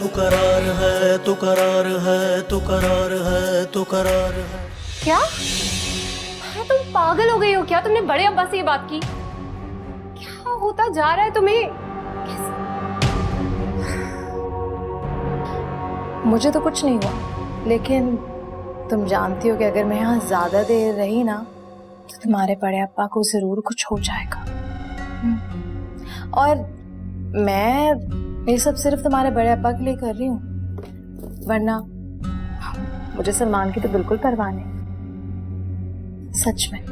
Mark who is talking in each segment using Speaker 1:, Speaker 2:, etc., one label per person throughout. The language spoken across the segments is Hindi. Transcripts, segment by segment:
Speaker 1: तू करार है, तू करार है, तू करार है, तू करार है।
Speaker 2: क्या? हाँ, तुम पागल हो गई हो क्या? तुमने बड़े अब्बा से ये बात की? क्या होता जा रहा है तुम्हें?
Speaker 3: मुझे तो कुछ नहीं हुआ, लेकिन तुम जानती हो कि अगर मैं यहाँ ज्यादा देर रही ना तो तुम्हारे बड़े अप्पा को जरूर कुछ हो जाएगा। और मैं ये सब सिर्फ तुम्हारे बड़े अप्पा के लिए कर रही हूँ, वरना मुझे सलमान की तो बिल्कुल परवाह नहीं, सच में।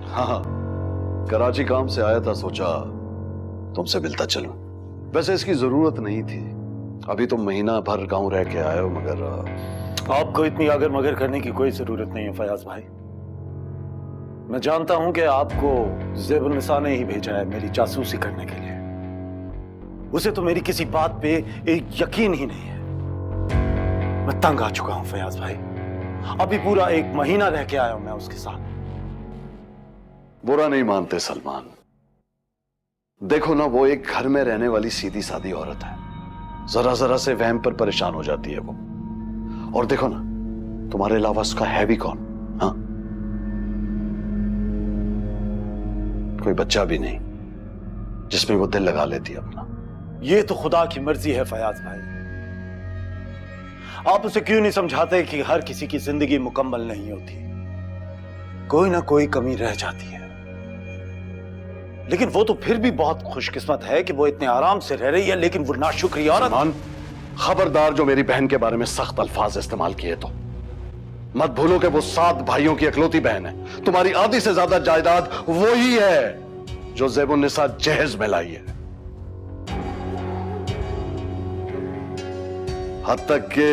Speaker 4: हाँ, कराची काम से आया था, सोचा तुमसे मिलता चलूं। वैसे इसकी जरूरत नहीं थी, अभी तुम महीना भर गांव रह के आए हो, मगर
Speaker 5: आपको इतनी आगर मगर करने की कोई जरूरत नहीं है फयाज भाई। मैं जानता हूं कि आपको ज़ेबुन्निसा ने ही भेजा है मेरी जासूसी करने के लिए। उसे तो मेरी किसी बात पे एक यकीन ही नहीं है। मैं तंग आ चुका हूं फयाज भाई, अभी पूरा 1 महीना रह के आया हूं मैं उसके साथ।
Speaker 4: बुरा नहीं मानते सलमान, देखो ना, वो एक घर में रहने वाली सीधी सादी औरत है, जरा जरा से वहम पर परेशान हो जाती है वो। और देखो ना, तुम्हारे अलावा उसका है भी कौन? हाँ, कोई बच्चा भी नहीं जिसमें वो दिल लगा लेती अपना।
Speaker 5: ये तो खुदा की मर्जी है फयाज भाई। आप उसे क्यों नहीं समझाते कि हर किसी की जिंदगी मुकम्मल नहीं होती, कोई ना कोई कमी रह जाती है। लेकिन वो तो फिर भी बहुत खुशकिस्मत है कि वो इतने आराम से रह रही है, लेकिन वो नाशुक्री औरत।
Speaker 4: सलमान, खबरदार जो मेरी बहन के बारे में सख्त अल्फाज इस्तेमाल किए तो मत भूलो कि वो 7 भाइयों की इकलौती बहन है। तुम्हारी आधी से ज्यादा जायदाद वो ही है जो ज़ेबुन्निसा जहेज में लाई है। हद तक के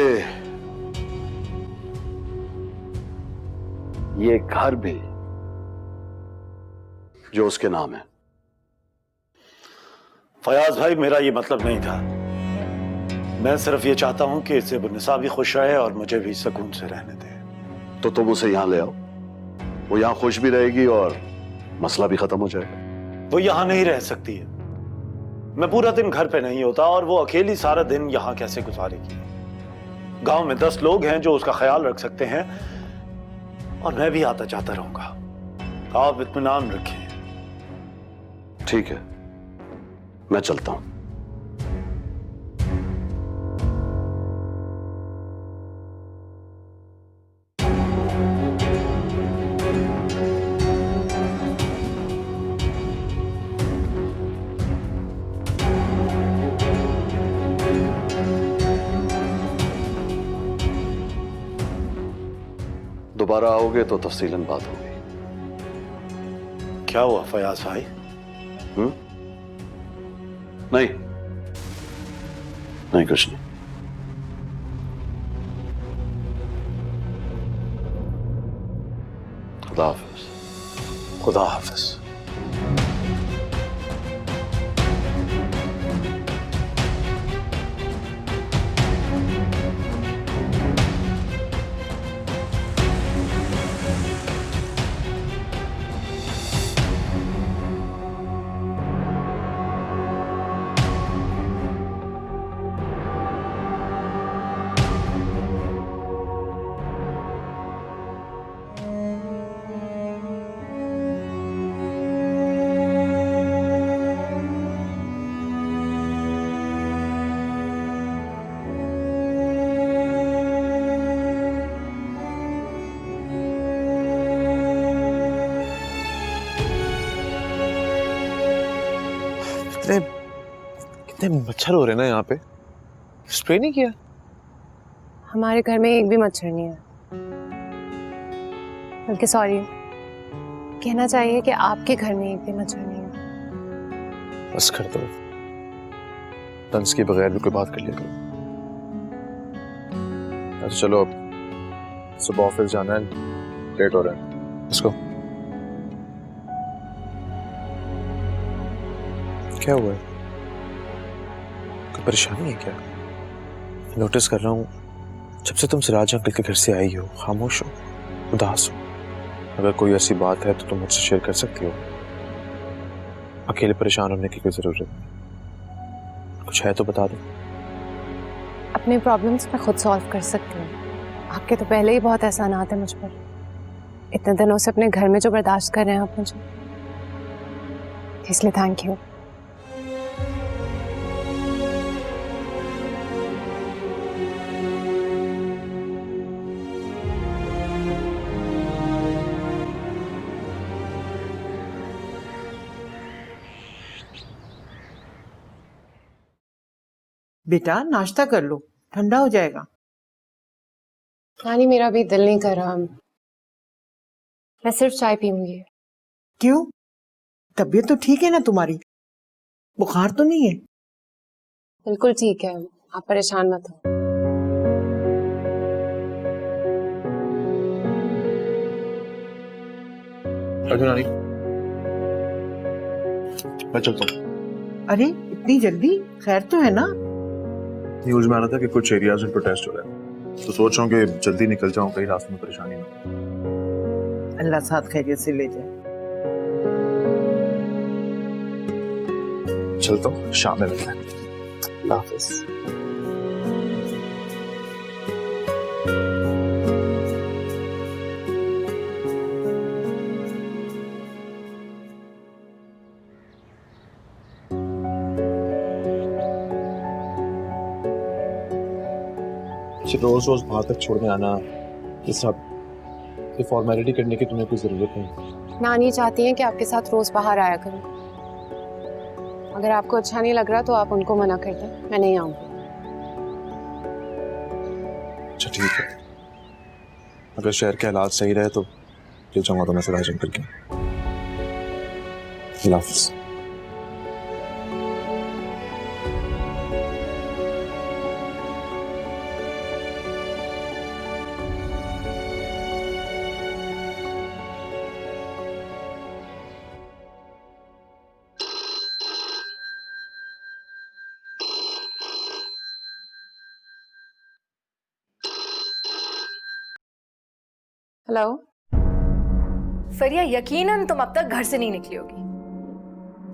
Speaker 4: ये घर भी जो उसके नाम है।
Speaker 5: फयाज भाई, मेरा ये मतलब नहीं था। मैं सिर्फ ये चाहता हूं कि ज़ेबुन्निसा भी खुश रहे और मुझे भी सुकून से रहने दे।
Speaker 4: तो तुम उसे यहां ले आओ, वो यहां खुश भी रहेगी और मसला भी खत्म हो जाएगा।
Speaker 5: वो यहां नहीं रह सकती है। मैं पूरा दिन घर पे नहीं होता और वो अकेली सारा दिन यहां कैसे गुजारेगी? गांव में 10 लोग हैं जो उसका ख्याल रख सकते हैं, और मैं भी आता जाता रहूंगा। आप इत्मीनान रखें।
Speaker 4: ठीक है, मैं चलता हूं। दोबारा आओगे तो तफसीलन बात होगी।
Speaker 5: क्या हुआ फयाज भाई?
Speaker 4: नहीं नहीं, कुछ नहीं। खुदा हाफिज।
Speaker 5: खुदा हाफिज।
Speaker 6: कितने मच्छर हो रहे हैं ना यहाँ पे। स्प्रे नहीं किया?
Speaker 2: हमारे घर में एक भी मच्छर नहीं है। बल्कि सॉरी, कहना चाहिए कि आपके घर में एक भी मच्छर नहीं है।
Speaker 6: बस कर दो, तंज के बगैर भी कोई बात कर लिया करो। अच्छा चलो, अब सुबह ऑफिस जाना है, लेट हो रहा है। इसको क्या हुआ है? कोई परेशानी है क्या? नोटिस कर रहा हूँ जब से तुम सिराज अंकल के घर से आई हो, खामोश हो, उदास हो। अगर कोई ऐसी बात है तो तुम मुझसे शेयर कर सकती हो। अकेले परेशान होने की कोई जरूरत नहीं। कुछ है तो बता दो।
Speaker 3: अपने प्रॉब्लम्स मैं खुद सॉल्व कर सकती हूँ। आपके तो पहले ही बहुत एहसानात है मुझ पर। इतने दिनों से अपने घर में जो बर्दाश्त कर रहे हैं आप मुझे, इसलिए थैंक यू।
Speaker 7: बेटा नाश्ता कर लो, ठंडा हो जाएगा।
Speaker 3: नानी मेरा भी दिल नहीं कर रहा, मैं सिर्फ चाय पीऊंगी।
Speaker 7: क्यों? तबीयत तो ठीक है ना तुम्हारी? बुखार तो नहीं है?
Speaker 3: बिल्कुल ठीक है, आप परेशान मत हो।
Speaker 6: नानी, मैं चलता हूँ।
Speaker 7: अरे इतनी जल्दी? खैर तो है ना?
Speaker 6: न्यूज में आ रहा था कि कुछ एरियाज में प्रोटेस्ट हो रहा है, तो सोच रहा हूँ कि जल्दी निकल जाऊँ, कहीं रास्ते में परेशानी ना हो।
Speaker 7: अल्लाह साथ खैरियत से ले जाए।
Speaker 6: चलता हूँ, शाम में मिलते हैं। अल्लाह हाफिज। रोज रोज वहां तक छोड़ने आना, ये सब ये फॉर्मेलिटी करने की तुम्हें कोई जरूरत नहीं।
Speaker 3: नानी चाहती हैं कि आपके साथ रोज बाहर आया करूं। अगर आपको अच्छा नहीं लग रहा तो आप उनको मना कर दें, मैं नहीं आऊंगी।
Speaker 6: अच्छा ठीक है, अगर शहर के हालात सही रहे तो ले जाऊंगा तो मैं सिराज अंकल के। अल्लाह हाफिज।
Speaker 3: हेलो।
Speaker 8: फरिया, यकीनन तुम अब तक घर से नहीं निकली होगी।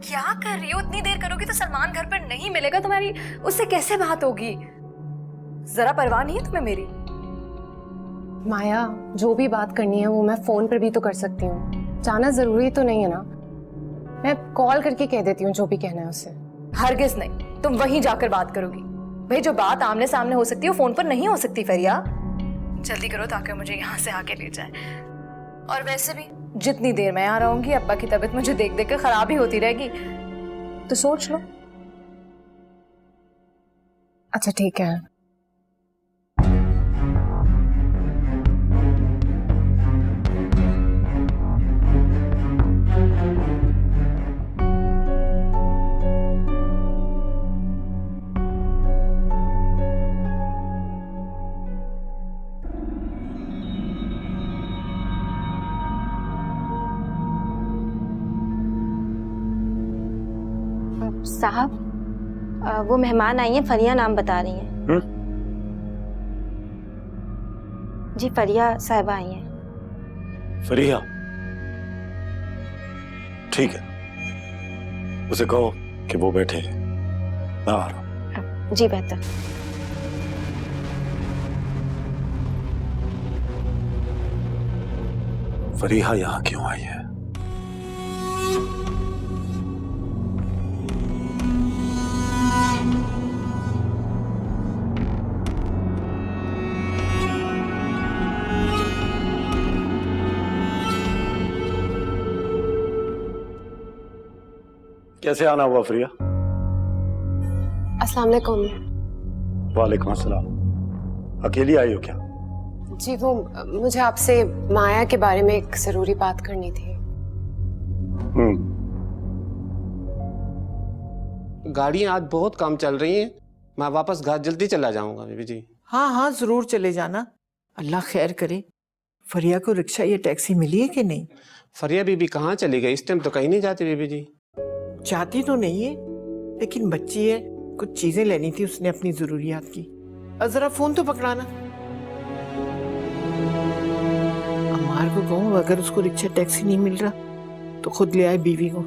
Speaker 8: क्या कर रही हो? इतनी देर करोगी तो सलमान घर पर नहीं मिलेगा, तुम्हारी उससे कैसे बात होगी? जरा परवाह नहीं है तुम्हें मेरी?
Speaker 3: माया, जो भी बात करनी है वो मैं फोन पर भी तो कर सकती हूँ, जाना जरूरी तो नहीं है ना। मैं कॉल करके कह देती हूँ जो भी कहना है उससे।
Speaker 8: हरगिज नहीं, तुम वहीं जाकर बात करोगी। भाई, जो बात आमने सामने हो सकती है वो फोन पर नहीं हो सकती। फरिया जल्दी करो ताकि मुझे यहाँ से आके ले जाए। और वैसे भी जितनी देर मैं यहाँ रहूंगी अब्बा की तबीयत मुझे देख देख कर खराब ही होती रहेगी, तो सोच लो।
Speaker 3: अच्छा ठीक है।
Speaker 9: साहब, वो मेहमान आई हैं, फरिया नाम बता रही हैं। जी, फरिया साहिबा आई हैं।
Speaker 5: फरिया? ठीक है, उसे कहो कि वो बैठे हैं, मैं आ रहा हूं।
Speaker 9: जी बेहतर।
Speaker 5: फरीहा यहाँ क्यों आई है? कैसे आना हुआ फरिया?
Speaker 3: अस्सलाम वालेकुम।
Speaker 5: वालेकुम अस्सलाम। अकेली आई हो क्या?
Speaker 3: जी, वो मुझे आपसे माया के बारे में एक जरूरी बात करनी थी।
Speaker 10: गाड़ियाँ आज बहुत कम चल रही हैं, मैं वापस घर जल्दी चला जाऊंगा बीबी जी।
Speaker 7: हाँ हाँ जरूर चले जाना, अल्लाह खैर करे। फरिया को रिक्शा या टैक्सी मिली है कि नहीं?
Speaker 10: फरिया बीबी कहाँ चली गई? इस टाइम तो कहीं नहीं जाती बीबी जी।
Speaker 7: चाहती तो नहीं है, लेकिन बच्ची है, कुछ चीजें लेनी थी उसने अपनी जरूरियात की। जरा फोन तो पकड़ाना। कहूँ अगर उसको रिक्शा टैक्सी नहीं मिल रहा तो खुद ले आए बीवी को।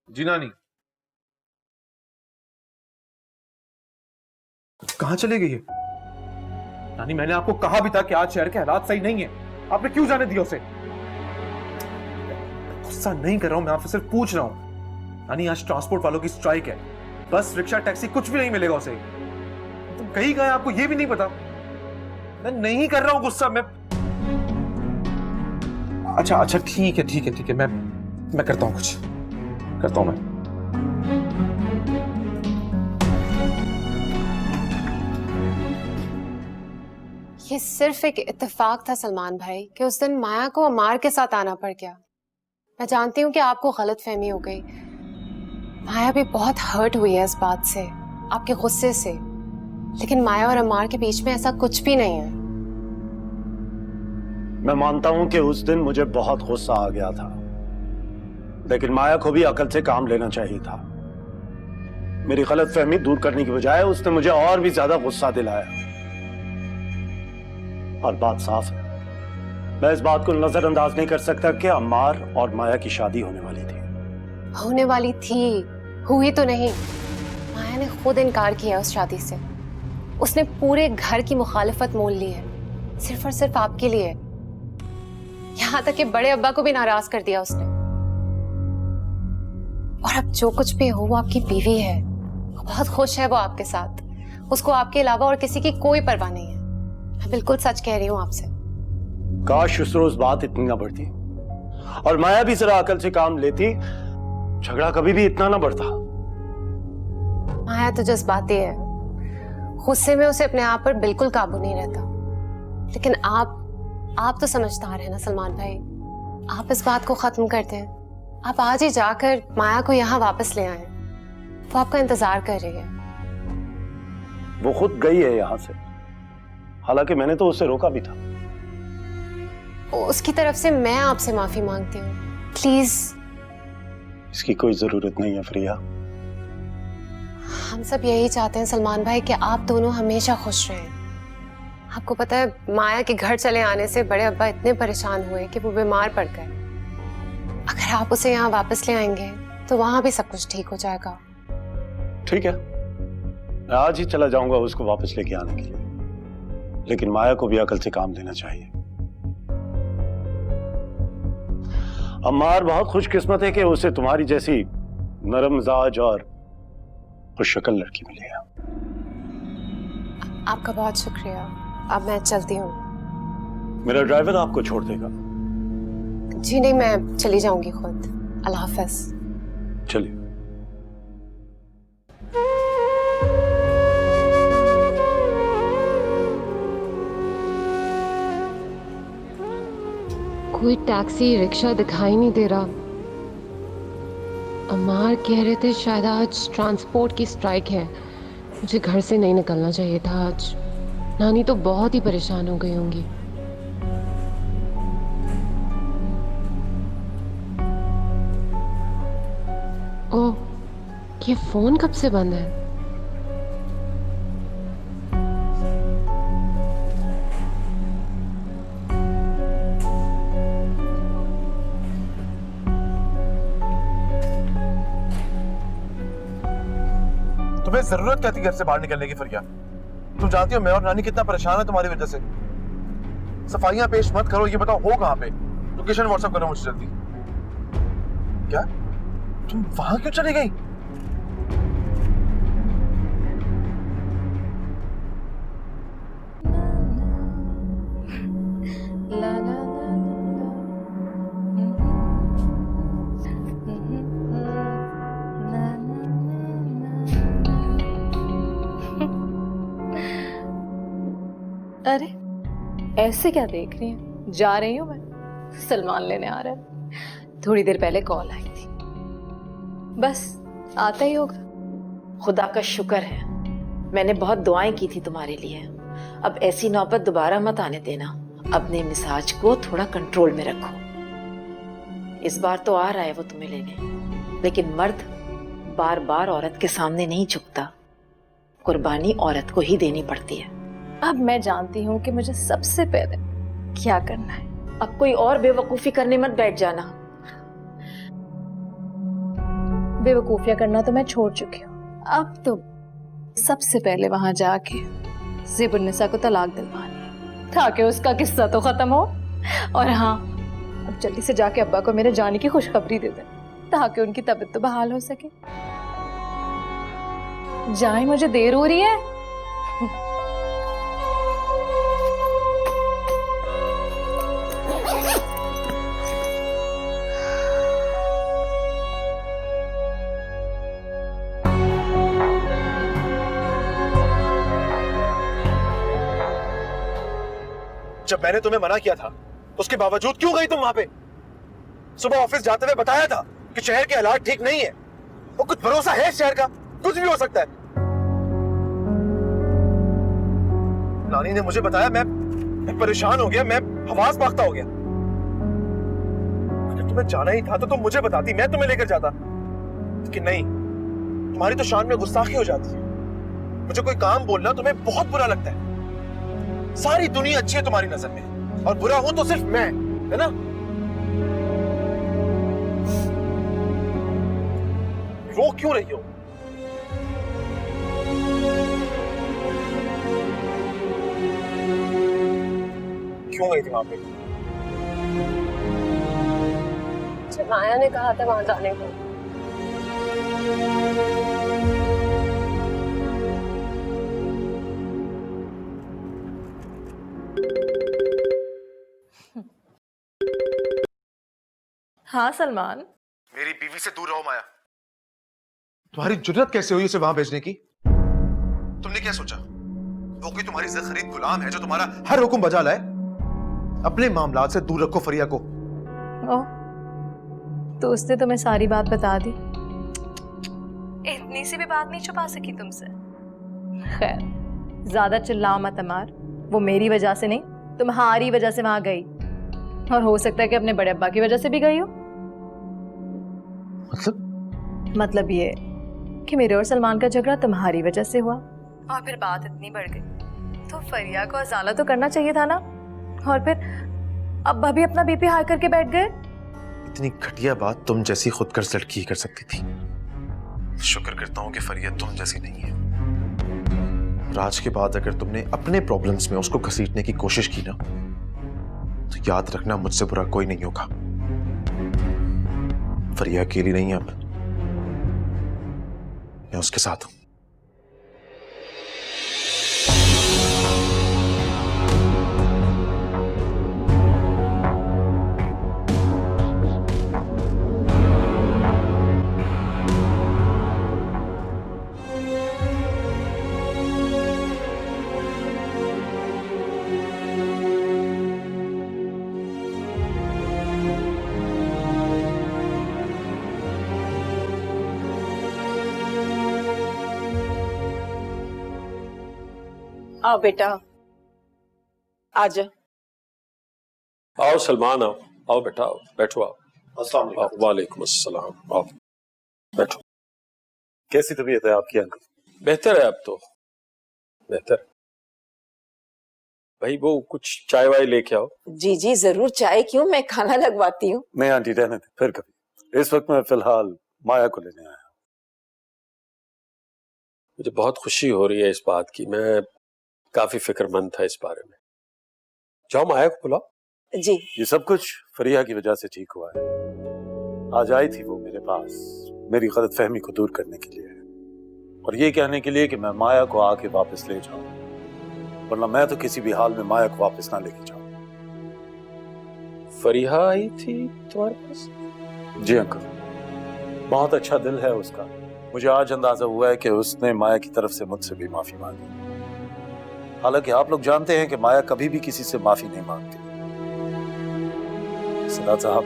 Speaker 6: जी नानी, कहां चले गई है? नानी, मैंने आपको कहा भी था कि आज शहर के हालात सही नहीं है, आपने क्यों जाने दिया उसे? गुस्सा नहीं कर रहा हूं, मैं आपसे सिर्फ पूछ रहा हूं। नानी, आज ट्रांसपोर्ट वालों की स्ट्राइक है, बस रिक्शा टैक्सी कुछ भी नहीं मिलेगा उसे। तुम कहीं गए, आपको ये भी नहीं पता? मैं नहीं कर रहा हूं गुस्सा, मैं अच्छा ठीक है, मैं करता हूं, कुछ करता हूं मैं।
Speaker 2: ये सिर्फ एक इत्तेफाक था सलमान भाई कि उस दिन माया को अमार के साथ आना पड़ गया। मैं जानती हूँ कि आपको गलतफहमी हो गई। माया भी बहुत हर्ट हुई है इस बात से, आपके गुस्से से, लेकिन माया और अमार के बीच में ऐसा कुछ भी नहीं है।
Speaker 5: मैं मानता हूं कि उस दिन मुझे बहुत गुस्सा आ गया था, लेकिन माया को भी अकल से काम लेना चाहिए था। मेरी गलतफहमी दूर करने की बजाय उसने मुझे और भी ज्यादा गुस्सा दिलाया। और बात साफ है, मैं इस बात को नजरअंदाज नहीं कर सकता कि अम्मार और माया की शादी होने वाली थी।
Speaker 2: होने वाली थी, हुई तो नहीं। माया ने खुद इनकार किया उस शादी से। उसने पूरे घर की मुखालिफत मोल ली है, सिर्फ और सिर्फ आपके लिए। यहाँ तक कि बड़े अब्बा को भी नाराज कर दिया उसने। और अब जो कुछ भी हो, वो आपकी बीवी है, बहुत खुश है वो आपके साथ। उसको आपके अलावा और किसी की कोई परवाह नहीं है। मैं बिल्कुल सच कह रही हूँ आपसे।
Speaker 5: काश उस रोज बात इतनी ना बढ़ती और माया भी जरा अकल से काम लेती, झगड़ा कभी भी इतना ना बढ़ता।
Speaker 2: माया तो जज्बाती है, गुस्से में उसे अपने आप पर बिल्कुल काबू नहीं रहता। लेकिन आप तो समझदार हैं ना सलमान भाई, आप इस बात को खत्म करते हैं। आप आज ही जाकर माया को यहाँ वापस ले आए, वो आपका इंतजार कर रही है।
Speaker 5: वो खुद गई है यहाँ से, हालांकि मैंने तो उसे रोका भी था।
Speaker 2: उसकी तरफ से मैं आपसे माफी मांगती हूँ, प्लीज।
Speaker 5: इसकी कोई जरूरत नहीं है फरिया।
Speaker 2: हम सब यही चाहते हैं सलमान भाई कि आप दोनों हमेशा खुश रहें। आपको पता है, माया के घर चले आने से बड़े अब्बा इतने परेशान हुए कि वो बीमार पड़ गए। अगर आप उसे यहाँ वापस ले आएंगे तो वहां भी सब कुछ ठीक हो जाएगा।
Speaker 5: ठीक है, मैं आज ही चला जाऊंगा उसको वापस लेके आने के लिए, लेकिन माया को भी अकल से काम लेना चाहिए। अम्मार बहुत खुशकिस्मत है कि उसे तुम्हारी जैसी नरम मिजाज और खुशशक्ल लड़की मिली है।
Speaker 2: आपका बहुत शुक्रिया। अब मैं चलती हूँ।
Speaker 5: मेरा ड्राइवर आपको छोड़ देगा?
Speaker 2: जी नहीं, मैं चली जाऊंगी खुद। अल्लाह हाफ़िज़।
Speaker 5: चलिए।
Speaker 2: कोई टैक्सी रिक्शा दिखाई नहीं दे रहा। अम्मार कह रहे थे शायद आज ट्रांसपोर्ट की स्ट्राइक है, मुझे घर से नहीं निकलना चाहिए था आज। नानी तो बहुत ही परेशान हो गई होंगी। ओह, ये फोन कब से बंद है?
Speaker 6: तुम्हें जरूरत क्या थी घर से बाहर निकलने की फरिया? तुम जानती हो मैं और नानी कितना परेशान है तुम्हारी वजह से। सफाइयां पेश मत करो, ये बताओ हो कहां पे? लोकेशन व्हाट्सएप करो मुझे जल्दी। क्या तुम वहां क्यों चली गई?
Speaker 8: अरे ऐसे क्या देख रही हैं? जा रही हूँ मैं, सलमान लेने आ रहा है। थोड़ी देर पहले कॉल आई थी, बस आता ही होगा।
Speaker 11: खुदा का शुक्र है, मैंने बहुत दुआएं की थी तुम्हारे लिए। अब ऐसी नौबत दोबारा मत आने देना। अपने मिजाज को थोड़ा कंट्रोल में रखो। इस बार तो आ रहा है वो तुम्हें लेने, लेकिन मर्द बार बार औरत के सामने नहीं झुकता। कुर्बानी औरत को ही देनी पड़ती है।
Speaker 8: अब मैं जानती हूँ कि मुझे सबसे पहले क्या करना है।
Speaker 11: अब कोई और बेवकूफी करने मत बैठ जाना।
Speaker 8: बेवकूफियां करना तो मैं छोड़ चुकी हूँ। अब तो सबसे पहले वहां जाके ज़ेबुन्निसा को तलाक दिलवानी, ताकि उसका किस्सा तो खत्म हो। और हाँ, अब जल्दी से जाके अब्बा को मेरे जाने की खुशखबरी दे दे, ताकि उनकी तबीयत तो बहाल हो सके। जाए, मुझे देर हो रही है।
Speaker 6: जब मैंने तुम्हें मना किया था, उसके बावजूद क्यों गई तुम वहां पे? सुबह ऑफिस जाते हुए बताया था कि शहर के हालात ठीक नहीं है। वो कुछ भरोसा है शहर का? कुछ भी हो सकता है। नानी ने मुझे बताया, मैं परेशान हो गया, मैं हवास बाख्ता हो गया। अगर तुम्हें जाना ही था तो तुम मुझे बताती, मैं तुम्हें लेकर जाता। लेकिन नहीं, तुम्हारी तो शान में गुस्ताखी हो जाती है। मुझे कोई काम बोलना तुम्हें बहुत बुरा लगता है। सारी दुनिया अच्छी है तुम्हारी नजर में, और बुरा हूं तो सिर्फ मैं, है ना? रो क्यों रही हो? क्यों गई थी वहां पे?
Speaker 2: माया ने कहा था वहां जाने को।
Speaker 8: हाँ सलमान।
Speaker 6: मेरी बीवी से दूर रहो माया। तुम्हारी जुर्रत कैसे हुई उसे वहां भेजने की? तुमने क्या सोचा वो कोई तुम्हारी इज्जत खरीद गुलाम है जो तुम्हारा हर हुक्म बजा लाए? अपने मामलात से दूर रखो फरिया को।
Speaker 8: ओह, तो उसने तुम्हें सारी बात बता दी। इतनी सी भी बात नहीं छुपा सकी तुमसे। खैर, ज्यादा चिल्लाओ मत अमार। वो मेरी वजह से नहीं, तुम्हारी वजह से वहां गई। और हो सकता है कि अपने बड़े अब्बा की वजह से भी गई हो। मतलब ये कि मेरे और सलमान का झगड़ा तुम्हारी वजह से हुआ, और फिर बात इतनी बढ़ गई तो फरिया को अजाला तो करना चाहिए था ना। और फिर अब्बा भी अपना बीपी हाई करके बैठ गए।
Speaker 6: इतनी घटिया बात तुम जैसी खुदगर्ज लड़की ही कर सकती थी। शुक्र करता हूं कि फरिया तुम जैसी नहीं है। और आज के बाद अगर तुमने अपने प्रॉब्लम्स में उसको घसीटने की कोशिश की ना, तो याद रखना मुझसे बुरा कोई नहीं होगा। फरिया अकेली नहीं है, अब मैं उसके साथ हूं।
Speaker 11: आओ बेटा, आजा।
Speaker 10: आओ सलमान, आओ आओ बेटा, आओ, बैठो, आओ।
Speaker 5: अस्सलाम वालेकुम।
Speaker 10: वालेकुम अस्सलाम, आओ बैठो।
Speaker 5: कैसी तबीयत है आपकी अंकल?
Speaker 10: बेहतर है अब तो, बेहतर। भाई वो कुछ चाय वाय लेके आओ।
Speaker 11: जी जी जरूर, चाय क्यों, मैं खाना लगवाती हूँ।
Speaker 5: नहीं आंटी, रहने दे, फिर कभी। इस वक्त मैं फिलहाल माया को लेने आया हूँ।
Speaker 10: मुझे बहुत खुशी हो रही है इस बात की, मैं काफी फिक्रमंद था इस बारे में। जाओ माया को बुलाओ।
Speaker 11: जी।
Speaker 5: ये सब कुछ फरिया की वजह से ठीक हुआ है। आज आई थी वो मेरे पास मेरी गलतफहमी को दूर करने के लिए, और ये कहने के लिए कि मैं माया को आके वापस ले जाऊं, वरना मैं तो किसी भी हाल में माया को वापस ना लेके जाऊं।
Speaker 10: फरिया आई थी तुम्हारे पास?
Speaker 5: जी अंकल, बहुत अच्छा दिल है उसका। मुझे आज अंदाजा हुआ है कि उसने माया की तरफ से मुझसे भी माफी मांगी। हालांकि आप लोग जानते हैं कि माया कभी भी किसी से माफी नहीं मांगती। सदात साहब,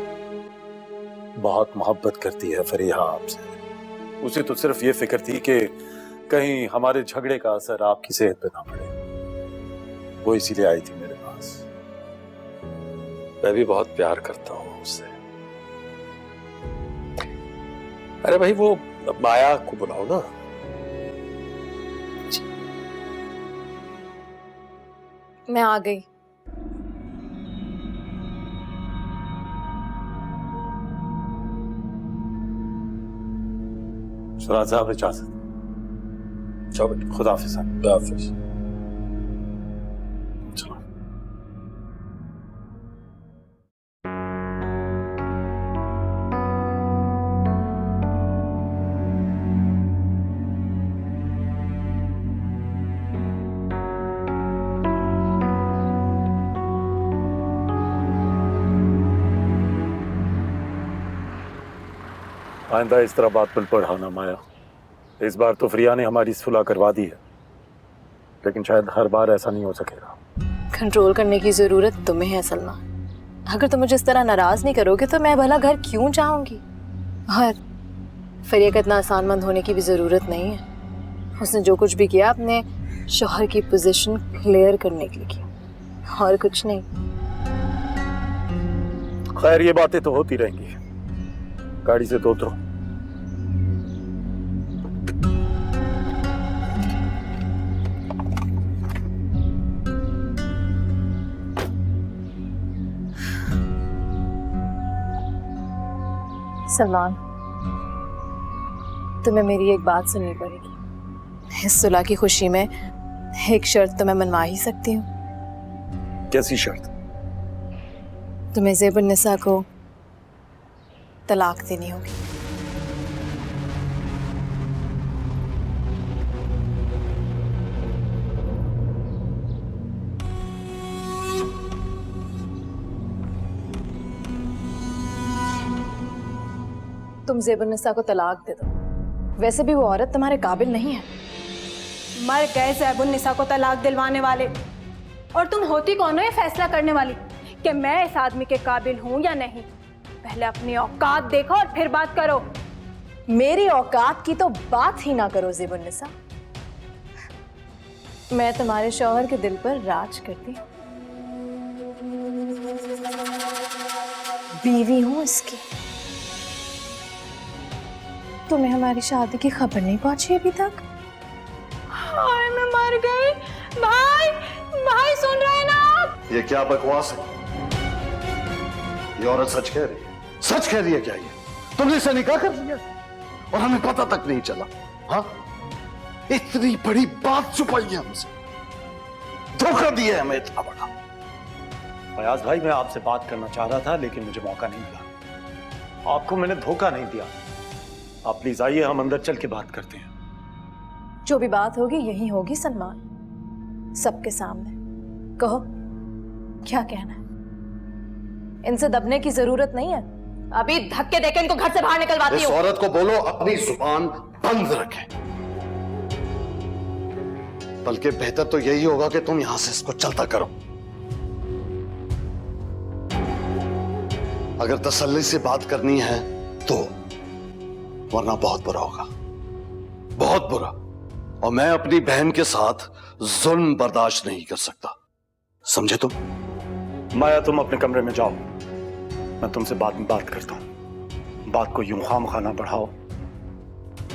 Speaker 5: बहुत मोहब्बत करती है फरिया आपसे। उसे तो सिर्फ ये फिक्र थी कि कहीं हमारे झगड़े का असर आपकी सेहत पे ना पड़े। वो इसीलिए आई थी मेरे पास।
Speaker 10: मैं भी बहुत प्यार करता हूँ उससे। अरे भाई वो माया को बुलाओ ना।
Speaker 8: मैं आ गई।
Speaker 5: सुराज साहब इजाजत।
Speaker 10: जाओ बेटा।
Speaker 5: खुदा हाफिज साहब।
Speaker 10: खुदा हाफिज।
Speaker 5: चलो। आइंदा इस तरह बात पर पढ़ाना माया। इस बार तो फरिया ने हमारी सुलह करवा दी है, लेकिन शायद हर बार ऐसा नहीं हो सकेगा।
Speaker 8: कंट्रोल करने की जरूरत तुम्हें है सलमान। अगर तुम मुझे इस तरह नाराज नहीं करोगे तो मैं भला घर क्यों जाऊंगी। और फरिया का इतना आसानमंद होने की भी जरूरत नहीं है। उसने जो कुछ भी किया अपने शौहर की पोजीशन क्लियर करने के लिए किया, और कुछ नहीं।
Speaker 5: खैर ये बातें तो होती रहेंगी। गाड़ी से तो उतरो।
Speaker 8: सलमान, तुम्हें मेरी एक बात सुननी पड़ेगी। इस सुलह की खुशी में एक शर्त तो मैं मनवा ही सकती हूँ।
Speaker 5: कैसी शर्त?
Speaker 8: तुम्हें ज़ेबुन्निसा को तलाक देनी होगी। तुम ज़ेबुन्निसा को तलाक दे दो। वैसे भी वो औरत तुम्हारे काबिल नहीं है।
Speaker 12: मर गए ज़ेबुन्निसा को तलाक दिलवाने वाले, और तुम होती कौन हो ये फैसला करने वाली कि मैं इस आदमी के काबिल हूं या नहीं? पहले अपनी औकात देखो और फिर बात करो।
Speaker 8: मेरी औकात की तो बात ही ना करो ज़ेबुन्निसा। मैं तुम्हारे शौहर के दिल पर राज करती हूँ, बीवी हूँ इसकी। तुम्हें हमारी शादी की खबर नहीं पहुंची अभी तक?
Speaker 12: हाय मैं मर गई। भाई भाई सुन रहे हैं ना आप?
Speaker 4: ये क्या बकवास है? ये औरत सच कह रही है। सच कह रही है क्या ये? तुमने इसे निकाह कर दिया और हमें पता तक नहीं चला? हाँ, इतनी बड़ी बात छुपाई है हमसे, धोखा दिया है हमें इतना बड़ा।
Speaker 5: फयाज भाई, मैं आपसे बात करना चाह रहा था लेकिन मुझे मौका नहीं मिला। आपको मैंने धोखा नहीं दिया। आप प्लीज आइए, हम अंदर चल के बात करते हैं।
Speaker 8: जो भी बात होगी यही होगी सलमान, सबके सामने। कहो क्या कहना है? इनसे दबने की जरूरत नहीं है। अभी धक्के देके इनको घर से बाहर निकलवाती
Speaker 4: इस
Speaker 8: हूँ।
Speaker 4: औरत को बोलो अपनी जुबान बंद रखे। बल्कि बेहतर तो यही होगा कि तुम यहां से इसको चलता करो। अगर तसल्ली से बात करनी है तो, वरना बहुत बुरा होगा, बहुत बुरा। और मैं अपनी बहन के साथ जुल्म बर्दाश्त नहीं कर सकता, समझे तुम?
Speaker 5: माया, तुम अपने कमरे में जाओ, मैं तुमसे बाद में बात करता हूं। बात को यूं खामखा ना बढ़ाओ,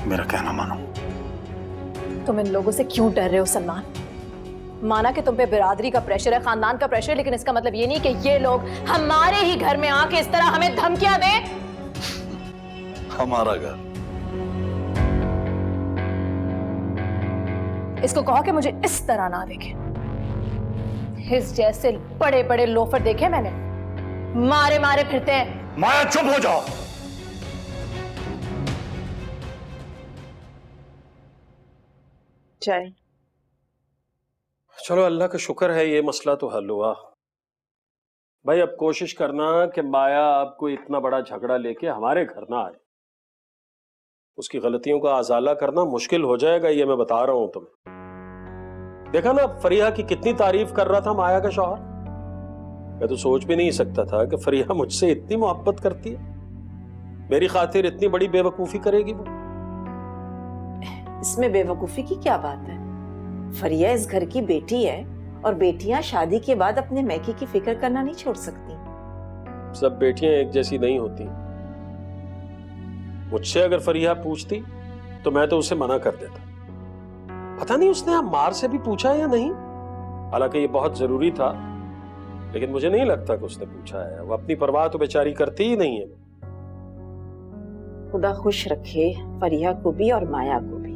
Speaker 5: मेरा कहना मानो।
Speaker 8: तुम इन लोगों से क्यों डर रहे हो सलमान? माना कि तुम पे बिरादरी का प्रेशर है, खानदान का प्रेशर है, लेकिन इसका मतलब ये नहीं कि ये लोग हमारे ही घर में आके इस तरह हमें धमकियां दें।
Speaker 4: हमारा घर?
Speaker 8: इसको कहो कि मुझे इस तरह ना देखे। इस जैसे बड़े बड़े लोफर देखे मैंने, मारे मारे फिरते हैं।
Speaker 5: माया चुप हो जाओ।
Speaker 3: चाय।
Speaker 10: चलो अल्लाह का शुक्र है ये मसला तो हल हुआ। भाई अब कोशिश करना कि माया आपको इतना बड़ा झगड़ा लेके हमारे घर ना आए। उसकी गलतियों का अजाला करना मुश्किल हो जाएगा, ये मैं बता रहा हूं तुम्हें। देखा ना फरिया की कितनी तारीफ कर रहा था माया का शौहर। मैं तो सोच भी नहीं सकता था कि फरिया मुझसे इतनी मोहब्बत करती है, मेरी खातिर इतनी बड़ी बेवकूफी करेगी वो।
Speaker 11: इसमें बेवकूफी की क्या बात है? फरिया इस घर की बेटी है और बेटियां शादी के बाद अपने मैके की फिक्र करना नहीं छोड़ सकती।
Speaker 10: सब बेटियां एक जैसी नहीं होती। मुझसे अगर फरिया पूछती तो मैं तो उसे मना कर देता। पता नहीं उसने अम्मार से भी पूछा या नहीं, हालांकि ये बहुत जरूरी था, लेकिन मुझे नहीं लगता कि उसने पूछा है। वो अपनी परवाह तो बेचारी करती ही नहीं है।
Speaker 11: खुदा खुश रखे फरिया को भी और माया को भी।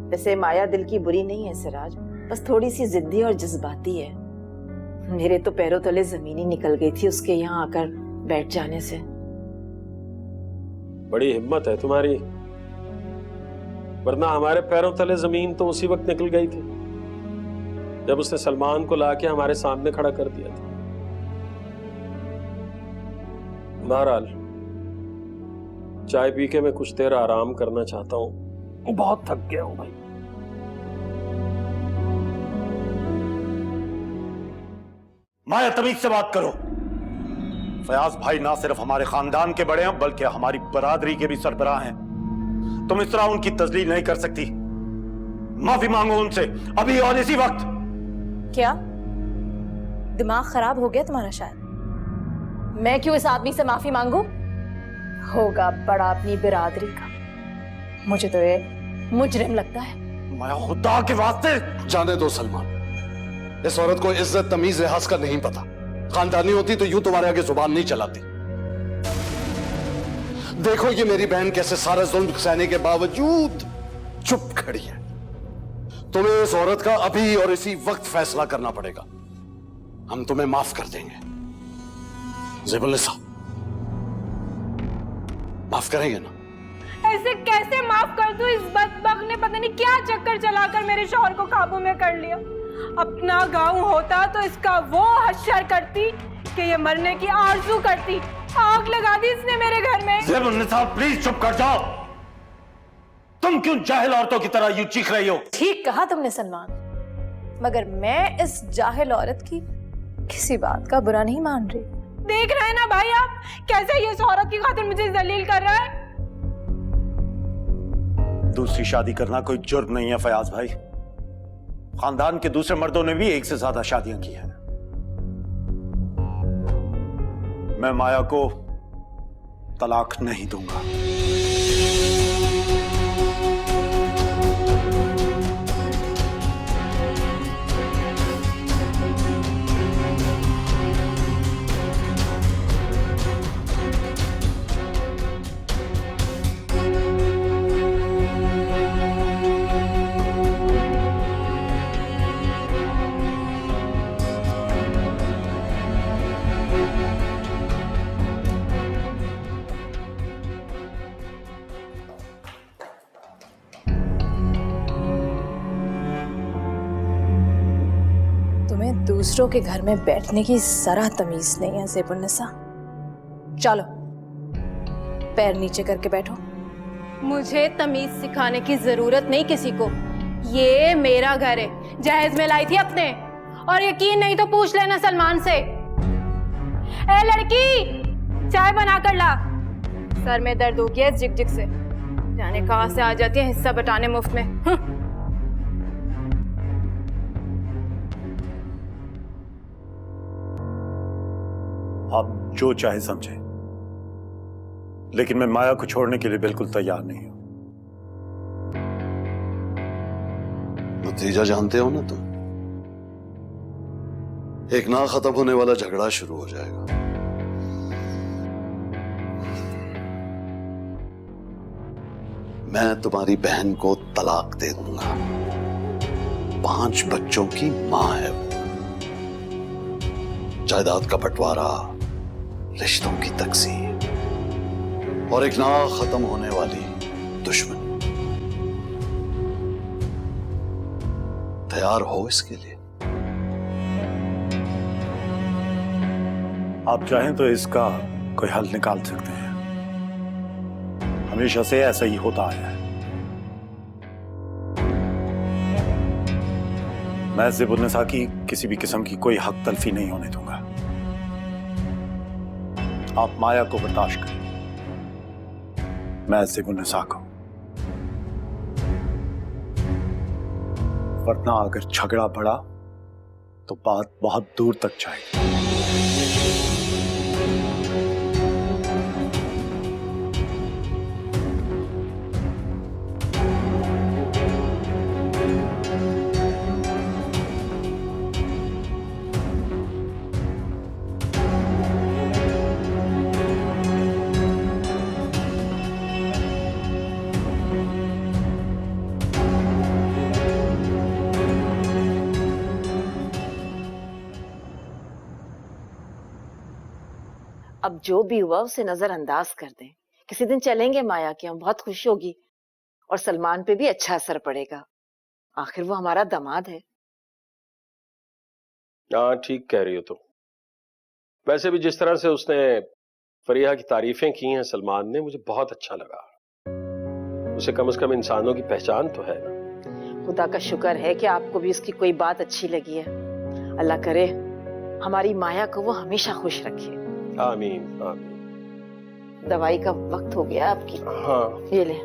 Speaker 11: वैसे माया दिल की बुरी नहीं है सिराज, बस थोड़ी सी जिद्दी और जज्बाती है। मेरे तो पैरों तले जमीन ही निकल गई थी उसके यहाँ आकर बैठ जाने से।
Speaker 10: बड़ी हिम्मत है तुम्हारी, वरना हमारे पैरों तले जमीन तो उसी वक्त निकल गई थी जब उसने सलमान को लाके हमारे सामने खड़ा कर दिया था। बहरहाल चाय पी के मैं कुछ देर आराम करना चाहता हूं, बहुत थक गया हूं भाई।
Speaker 5: माया तमीज से बात करो। फयाज भाई ना सिर्फ हमारे खानदान के बड़े हैं बल्कि हमारी बरादरी के भी सरबराह हैं। तुम इस तरह उनकी तजलील नहीं कर सकती। माफी मांगो उनसे अभी और इसी वक्त।
Speaker 8: क्या दिमाग खराब हो गया तुम्हारा? शायद मैं क्यों इस आदमी से माफी मांगू? होगा बड़ा अपनी बिरादरी का। मुझे तो ये मुजरिम लगता है।
Speaker 5: माया खुदा के वास्ते
Speaker 4: जाने दो सलमान, इस औरत को इज्जत तमीज लिहाज का नहीं पता। खानदानी होती तो यूं तुम्हारे आगे जुबान नहीं चलाती। देखो ये मेरी बहन कैसे सारा जुल्म सहने के बावजूद चुप खड़ी है। तुम्हें इस औरत का अभी और इसी वक्त फैसला करना पड़ेगा। हम तुम्हें माफ कर देंगे। ज़ेबुन्निसा, माफ करेंगे ना?
Speaker 12: ऐसे कैसे माफ कर दूं? इस बदबख्त ने पता नहीं क्या चक्कर चलाकर मेरे शौहर को काबू में कर लिया। अपना गांव होता तो इसका वो हश्र करती कि ये मरने की आरज़ू करती। आग लगा दी इसने मेरे घर में।
Speaker 5: ज़ेबुन्निसा प्लीज चुप कर जाओ। तुम क्यों जाहिल औरतों की तरह यूं चीख रही हो?
Speaker 8: ठीक कहा तुमने सलमान, मगर मैं इस जाहिल औरत की किसी बात का बुरा नहीं मान रही।
Speaker 12: देख रहे हैं ना भाई आप कैसे ये इस औरत की खातिर मुझे जलील कर रहा है।
Speaker 5: दूसरी शादी करना कोई जुर्म नहीं है फयाज भाई। खानदान के दूसरे मर्दों ने भी एक से ज्यादा शादियां की हैं। मैं माया को तलाक नहीं दूंगा।
Speaker 8: दूसरों के घर में बैठने की जरा तमीज नहीं है ज़ेबुन्निसा। चलो पैर नीचे करके बैठो।
Speaker 12: मुझे तमीज सिखाने की जरूरत नहीं किसी को। ये मेरा घर है, जहेज में लाई थी अपने, और यकीन नहीं तो पूछ लेना सलमान से। ए लड़की, चाय बना कर ला। सर में दर्द हो गया इस जिग जिग से, जाने कहां से आ जाती है हिस्सा बटाने मुफ्त में।
Speaker 5: आप जो चाहे समझे, लेकिन मैं माया को छोड़ने के लिए बिल्कुल तैयार नहीं हूं।
Speaker 4: नतीजा जानते हो ना तुम? एक ना खत्म होने वाला झगड़ा शुरू हो जाएगा। मैं तुम्हारी बहन को तलाक दे दूंगा। 5 बच्चों की मां है वो। जायदाद का बंटवारा, रिश्तों की तकसीम और एक ना खत्म होने वाली दुश्मनी। तैयार हो इसके लिए?
Speaker 5: आप चाहें तो इसका कोई हल निकाल सकते हैं। हमेशा से ऐसा ही होता आया है। मैं ज़ेबुन्निसा की किसी भी किस्म की कोई हक तलफी नहीं होने दूंगा। आप माया को बर्दाश्त करें, मैं ज़ेबुन्निसा को। वरना अगर झगड़ा बढ़ा तो बात बहुत दूर तक जाएगी।
Speaker 11: जो भी हुआ उसे नजरअंदाज कर दें। किसी दिन चलेंगे माया के, हम बहुत खुश होगी और सलमान पे भी अच्छा असर पड़ेगा। आखिर वो हमारा दामाद है।
Speaker 10: हाँ ठीक कह रही हो तुम। वैसे भी जिस तरह से उसने फरिया की तारीफें की हैं सलमान ने, मुझे बहुत अच्छा लगा। उसे कम से कम इंसानों की पहचान तो है ना।
Speaker 11: खुदा का शुक्र है कि आपको भी उसकी कोई बात अच्छी लगी है। अल्लाह करे हमारी माया को वो हमेशा खुश रखे।
Speaker 10: आमीन आमीन।
Speaker 11: दवाई का वक्त हो गया आपकी।
Speaker 10: हाँ
Speaker 11: ये ले।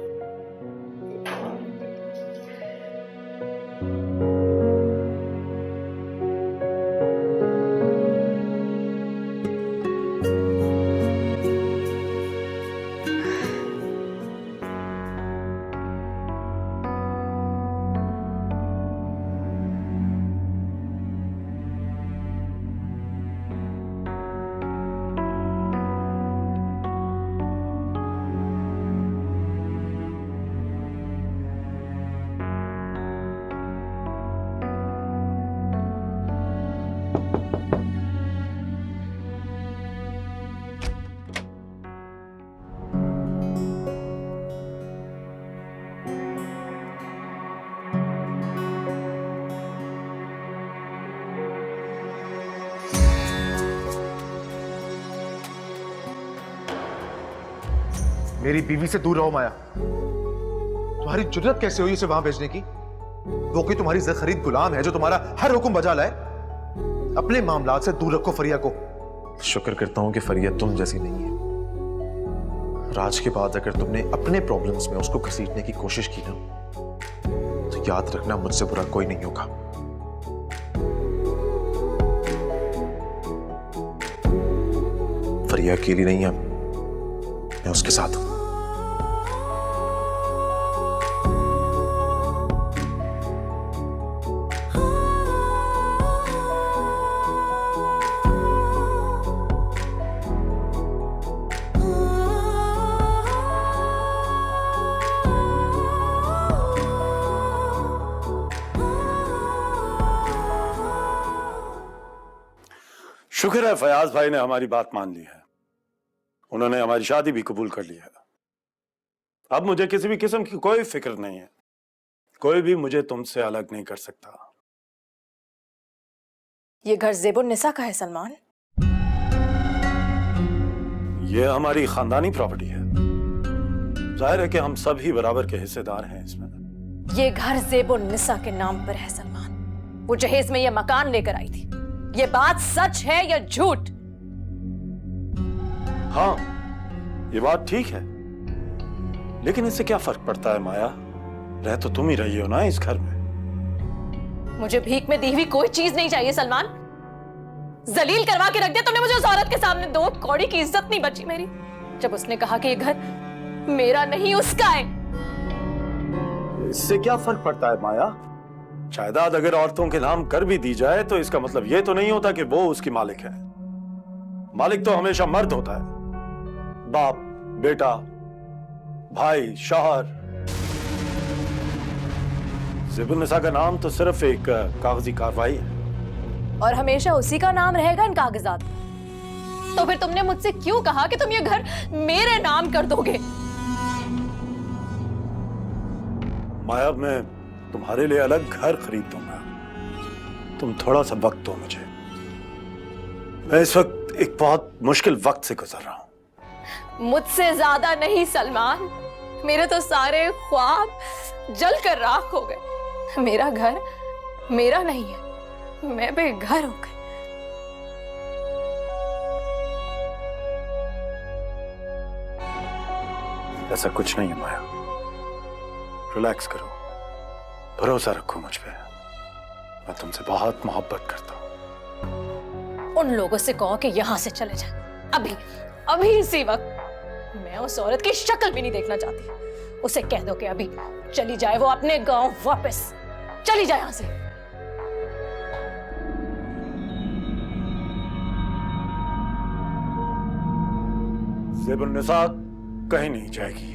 Speaker 6: मेरी बीवी से दूर रहो माया। तुम्हारी जुर्रत कैसे हुई उसे वहां भेजने की? वो कोई तुम्हारी खरीद गुलाम है जो तुम्हारा हर हुक्म बजा लाए? अपने मामलात से दूर रखो फरिया को। शुक्र करता हूं कि फरिया तुम जैसी नहीं है। राज के बाद अगर तुमने अपने प्रॉब्लम्स में उसको घसीटने की कोशिश की ना, तो याद रखना मुझसे बुरा कोई नहीं होगा। फरिया अकेली नहीं है, मैं उसके साथ हूं।
Speaker 5: शुक्र है फयाज भाई ने हमारी बात मान ली है। उन्होंने हमारी शादी भी कबूल कर ली है। अब मुझे किसी भी किस्म की कोई फिक्र नहीं है। कोई भी मुझे तुमसे अलग नहीं कर सकता।
Speaker 8: ये घर ज़ेबुन्निसा का है सलमान।
Speaker 5: ये हमारी खानदानी प्रॉपर्टी है। जाहिर है कि हम सब ही बराबर के हिस्सेदार हैं इसमें।
Speaker 8: ये घर ज़ेबुन्निसा के नाम पर है सलमान। वो जहेज में ये मकान लेकर आई थी। ये बात सच है या झूठ?
Speaker 5: हाँ, ये बात ठीक है, लेकिन इससे क्या फर्क पड़ता है माया? रह तो तुम ही रही हो ना इस घर में।
Speaker 8: मुझे भीख में दी हुई कोई चीज नहीं चाहिए सलमान। जलील करवा के रख दिया तुमने मुझे उस औरत के सामने। 2 कौड़ी की इज्जत नहीं बची मेरी जब उसने कहा कि ये घर मेरा नहीं उसका है।
Speaker 5: इससे क्या फर्क पड़ता है माया? जायदाद अगर औरतों के नाम कर भी दी जाए तो इसका मतलब यह तो नहीं होता कि वो उसकी मालिक है। मालिक तो हमेशा मर्द होता है। बाप, बेटा, भाई, शौहर। ज़ेबुन्निसा का नाम तो सिर्फ एक कागजी कार्रवाई है।
Speaker 8: और हमेशा उसी का नाम रहेगा इन कागजात। तो फिर तुमने मुझसे क्यों कहा कि तुम ये घर मेरे नाम कर दोगे?
Speaker 5: माया, मैं तुम्हारे लिए अलग घर खरीद दूंगा। तुम थोड़ा सा वक्त दो मुझे। मैं इस वक्त एक बहुत मुश्किल वक्त से गुजर रहा हूं।
Speaker 8: मुझसे ज्यादा नहीं सलमान। मेरे तो सारे ख्वाब जल कर राख हो गए। मेरा घर मेरा नहीं है। मैं बेघर हो गई।
Speaker 5: ऐसा कुछ नहीं है माया। रिलैक्स करो, भरोसा रखो मुझ पे। मैं तुमसे बहुत मोहब्बत करता हूं।
Speaker 8: उन लोगों से कहो कि यहां से चले जाए अभी अभी इसी वक्त। मैं उस औरत की शक्ल भी नहीं देखना चाहती। उसे कह दो कि अभी चली जाए वो अपने गांव वापस। चली जाए यहां से।
Speaker 5: ज़ेबुन्निसा कहीं नहीं जाएगी।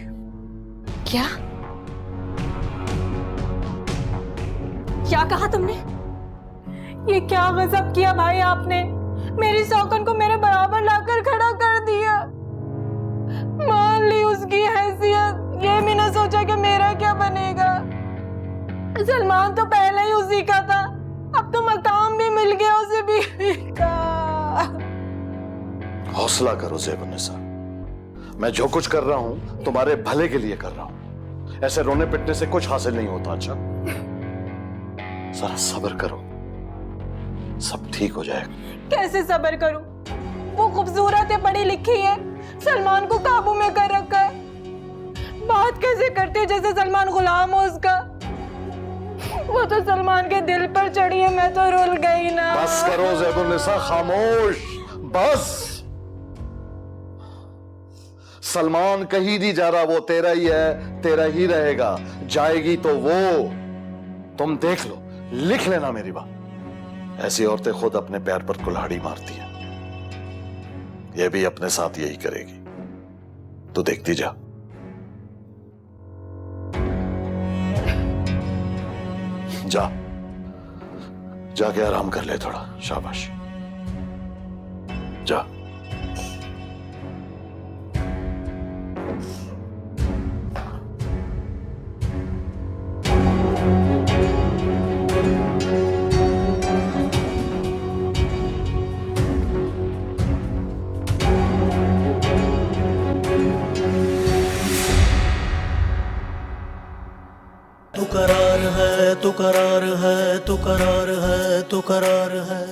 Speaker 8: क्या क्या कहा तुमने?
Speaker 12: ये क्या गजब किया भाई आपने। मेरी सौकन को मेरे बराबर लाकर खड़ा कर दिया। सलमान तो पहले ही उसी का था, अब तो मकाम भी मिल गया उसे बीवी का।
Speaker 4: हौसला करो ज़ेबुन्निसा, मैं जो कुछ कर रहा हूं तुम्हारे भले के लिए कर रहा हूं। ऐसे रोने पिटने से कुछ हासिल नहीं होता। अच्छा जरा सब्र करो, सब ठीक हो जाएगा।
Speaker 12: कैसे सब्र करूं? वो खूबसूरत है, पढ़ी लिखी है, सलमान को काबू में कर रखा है। बात कैसे करती है जैसे सलमान गुलाम हो उसका। वो तो सलमान के दिल पर चढ़ी है, मैं तो रुल गई ना।
Speaker 4: बस करो ज़ेबुन्निसा, खामोश, बस। सलमान कहीं नहीं जा रहा, वो तेरा ही है, तेरा ही रहेगा। जाएगी तो वो, तुम देख लो, लिख लेना मेरी बात। ऐसी औरतें खुद अपने पैर पर कुल्हाड़ी मारती हैं, ये भी अपने साथ यही करेगी, तो देखती जा। जा, जाके आराम कर ले थोड़ा, शाबाश, जा।
Speaker 1: तू करार है, तू करार है, तू करार है, तू करार है।